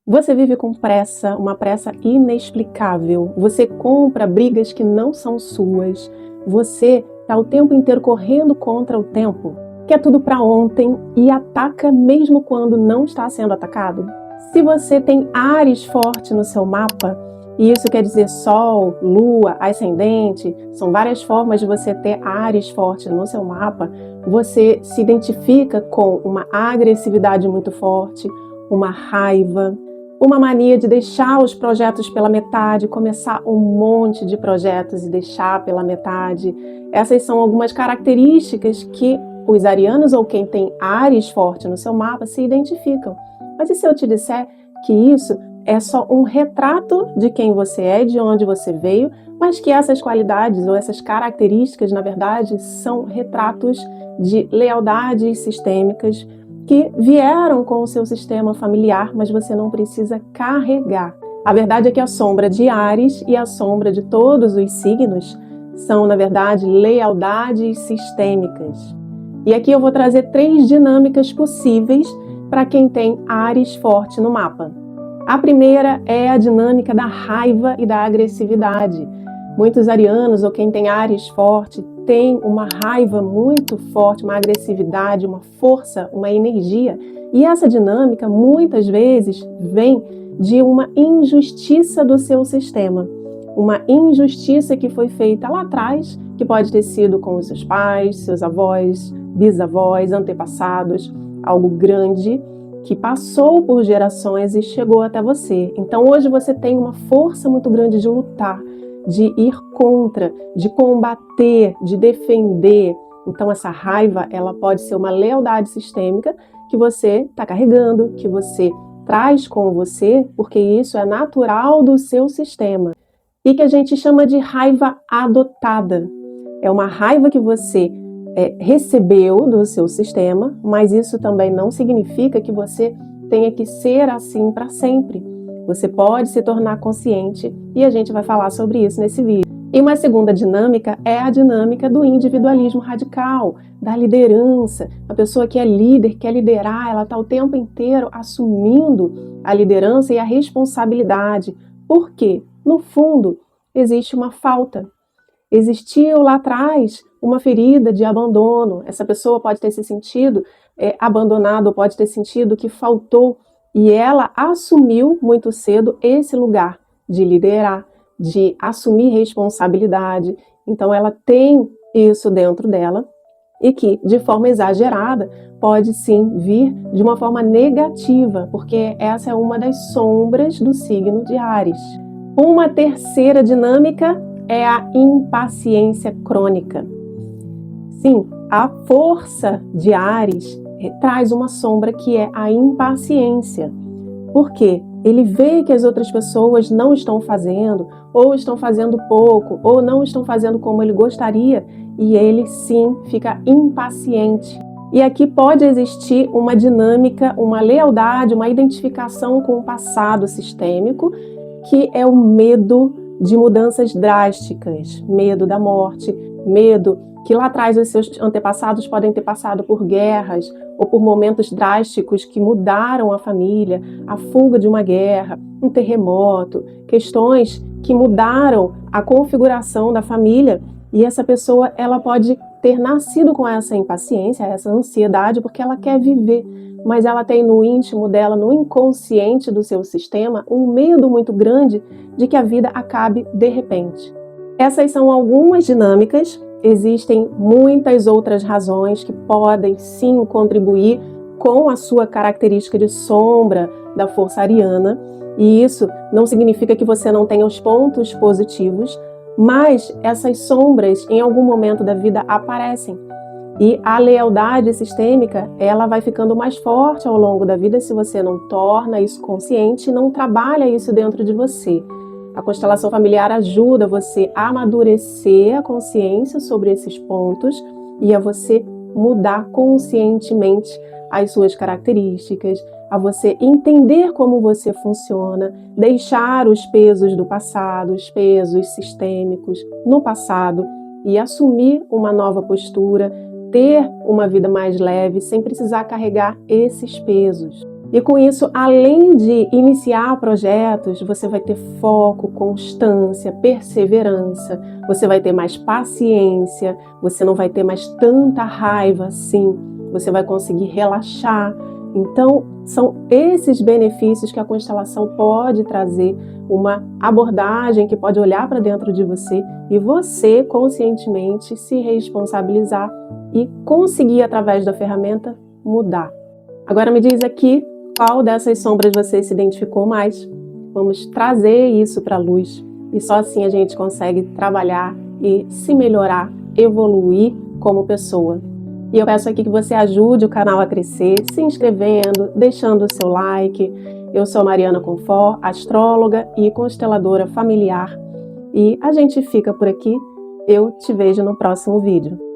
Você vive com pressa, uma pressa inexplicável. Você compra brigas que não são suas. Você está o tempo inteiro correndo contra o tempo. Quer tudo para ontem e ataca mesmo quando não está sendo atacado. Se você tem Áries forte no seu mapa, e isso quer dizer Sol, Lua, Ascendente, são várias formas de você ter Áries forte no seu mapa, você se identifica com uma agressividade muito forte, uma raiva, uma mania de deixar os projetos pela metade, começar um monte de projetos e deixar pela metade. Essas são algumas características que os arianos ou quem tem Áries forte no seu mapa se identificam. Mas e se eu te disser que isso é só um retrato de quem você é, de onde você veio, mas que essas qualidades ou essas características, na verdade, são retratos de lealdades sistêmicas que vieram com o seu sistema familiar, mas você não precisa carregar. A verdade é que a sombra de Áries e a sombra de todos os signos são, na verdade, lealdades sistêmicas. E aqui eu vou trazer 3 dinâmicas possíveis para quem tem Áries forte no mapa. A primeira é a dinâmica da raiva e da agressividade. Muitos arianos ou quem tem Áries forte tem uma raiva muito forte, uma agressividade, uma força, uma energia. E essa dinâmica muitas vezes vem de uma injustiça do seu sistema. Uma injustiça que foi feita lá atrás, que pode ter sido com os seus pais, seus avós, bisavós, antepassados, algo grande que passou por gerações e chegou até você. Então hoje você tem uma força muito grande de lutar, de ir contra, de combater, de defender. Então essa raiva, ela pode ser uma lealdade sistêmica que você está carregando, que você traz com você, porque isso é natural do seu sistema. E que a gente chama de raiva adotada. É uma raiva que você recebeu do seu sistema, mas isso também não significa que você tenha que ser assim para sempre. Você pode se tornar consciente e a gente vai falar sobre isso nesse vídeo. E uma segunda dinâmica é a dinâmica do individualismo radical, da liderança. A pessoa que é líder, quer liderar, ela está o tempo inteiro assumindo a liderança e a responsabilidade. Por quê? No fundo, existe uma falta. Existiu lá atrás uma ferida de abandono. Essa pessoa pode ter se sentido abandonada, ou pode ter sentido que faltou, e ela assumiu muito cedo esse lugar de liderar, de assumir responsabilidade. Então ela tem isso dentro dela e que, de forma exagerada, pode sim vir de uma forma negativa, porque essa é uma das sombras do signo de Áries. Uma terceira dinâmica é a impaciência crônica. Sim, a força de Áries traz uma sombra que é a impaciência. Por quê? Ele vê que as outras pessoas não estão fazendo, ou estão fazendo pouco, ou não estão fazendo como ele gostaria, e ele sim fica impaciente. E aqui pode existir uma dinâmica, uma lealdade, uma identificação com o passado sistêmico, que é o medo de mudanças drásticas, medo da morte, medo que lá atrás os seus antepassados podem ter passado por guerras ou por momentos drásticos que mudaram a família, a fuga de uma guerra, um terremoto, questões que mudaram a configuração da família, e essa pessoa ela pode ter nascido com essa impaciência, essa ansiedade, porque ela quer viver, mas ela tem no íntimo dela, no inconsciente do seu sistema, um medo muito grande de que a vida acabe de repente. Essas são algumas dinâmicas. Existem muitas outras razões que podem sim contribuir com a sua característica de sombra da força ariana, e isso não significa que você não tenha os pontos positivos, mas essas sombras em algum momento da vida aparecem. E a lealdade sistêmica, ela vai ficando mais forte ao longo da vida se você não torna isso consciente e não trabalha isso dentro de você. A constelação familiar ajuda você a amadurecer a consciência sobre esses pontos e a você mudar conscientemente as suas características, a você entender como você funciona, deixar os pesos do passado, os pesos sistêmicos no passado e assumir uma nova postura, ter uma vida mais leve sem precisar carregar esses pesos. E com isso, além de iniciar projetos, você vai ter foco, constância, perseverança, você vai ter mais paciência, você não vai ter mais tanta raiva assim, você vai conseguir relaxar. Então, são esses benefícios que a constelação pode trazer, uma abordagem que pode olhar para dentro de você e você conscientemente se responsabilizar e conseguir, através da ferramenta, mudar. Agora me diz aqui qual dessas sombras você se identificou mais. Vamos trazer isso para a luz e só assim a gente consegue trabalhar e se melhorar, evoluir como pessoa. E eu peço aqui que você ajude o canal a crescer, se inscrevendo, deixando o seu like. Eu sou Mariana Confort, astróloga e consteladora familiar. E a gente fica por aqui. Eu te vejo no próximo vídeo.